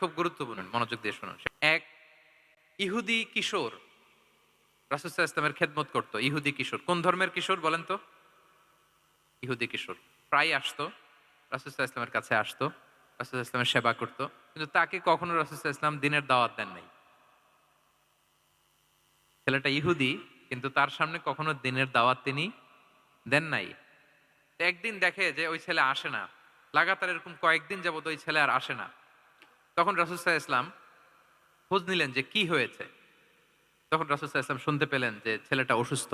খুব গুরুত্বপূর্ণ, মনোযোগ দিয়ে শুনুন। এক ইহুদি কিশোর রাসূল সাল্লাল্লাহু আলাইহি ওয়াসাল্লামের খেদমত করত। ইহুদি কিশোর, কোন ধর্মের কিশোর বলেন তো? ইহুদি কিশোর প্রায় আসতো, রাসূল সাল্লাল্লাহু আলাইহি ওয়াসাল্লামের কাছে আসতো, রাসূল সাল্লাল্লাহু আলাইহি ওয়াসাল্লামের সেবা করত। কিন্তু তাকে কখনো রাসূল সাল্লাল্লাহু আলাইহি ওয়াসাল্লাম দিনের দাওয়াত দেন নাই। ছেলেটা ইহুদি, কিন্তু তার সামনে কখনো দিনের দাওয়াত তিনি দেন নাই। তো একদিন দেখে যে ওই ছেলে আসে না, লাগাতার এরকম কয়েকদিন যাবত ওই ছেলে আর আসে না। তখন রাসূল সাল্লাল্লাহু আলাইহি ওয়াসাল্লাম খোঁজ নিলেন যে কি হয়েছে। তখন রাসূল সাল্লাল্লাহু আলাইহি ওয়াসাল্লাম শুনতে পেলেন যে ছেলেটা অসুস্থ।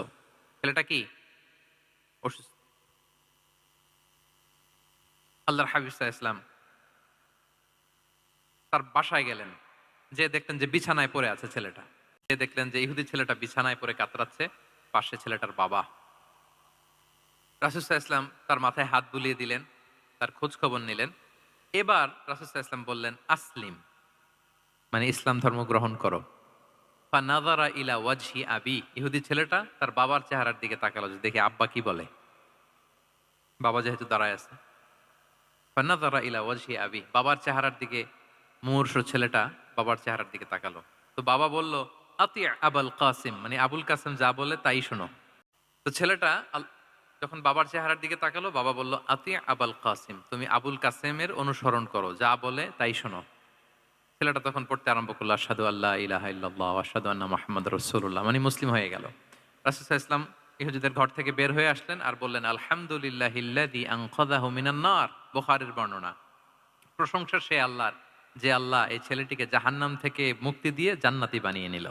ছেলেটা কি অসুস্থ। আল্লাহর হাবিব সাল্লাল্লাহু আলাইহি ওয়াসাল্লাম তার বাসায় গেলেন, যে দেখলেন যে বিছানায় পড়ে আছে ছেলেটা। যে দেখলেন যে ইহুদি ছেলেটা বিছানায় পড়ে কাতরাচ্ছে, পাশে ছেলেটার বাবা। রাসূল সাল্লাল্লাহু আলাইহি ওয়াসাল্লাম তার মাথায় হাত বুলিয়ে দিলেন, তার খোঁজ খবর নিলেন। এবার রাসূল সাল্লাল্লাহু আলাইহি ওয়াসাল্লাম বললেন, আসলিম, মানে ইসলাম ধর্ম গ্রহণ করো। ফানাযারা ইলা ওয়াজহি আবি, ইহুদি ছেলেটা তার বাবার চেহারার দিকে তাকালো যে দেখি আব্বা কি বলে। বাবা যেহেতু দাঁড়ায় আছে, ফানাযারা ইলা ওয়াজহি আবি, বাবার চেহারার দিকে মুমূর্ষু ছেলেটা বাবার চেহারার দিকে তাকালো। তো বাবা বলল, আতি আবুল কাসিম, মানে আবুল কাসিম যা বলে তাই শোনো। তো ছেলেটা যখন বাবার চেহারার দিকে তাকালো, বাবা বলল, আতি আবুল কাসিম, তুমি আবুল কাসেমের অনুসরণ করো, যা বলে তাই শোনো। ছেলেটা তখন পড়তে আরম্ভ করলো, আশহাদু আল্লা ইলাহা ইল্লাল্লাহ ওয়া আশহাদু আন্না মুহাম্মাদুর রাসূলুল্লাহ, মানে মুসলিম হয়ে গেল। রাসূল সাল্লাল্লাহু আলাইহি ওয়াসাল্লাম ইহুদিদের ঘর থেকে বের হয়ে আসলেন আর বললেন, আলহামদুলিল্লাহিল্লাযী আনকাযাহু মিনান নার, বুখারীর বর্ণনা। প্রশংসা সে আল্লাহর, যে আল্লাহ এই ছেলেটিকে জাহান্নাম থেকে মুক্তি দিয়ে জান্নাতি বানিয়ে নিল।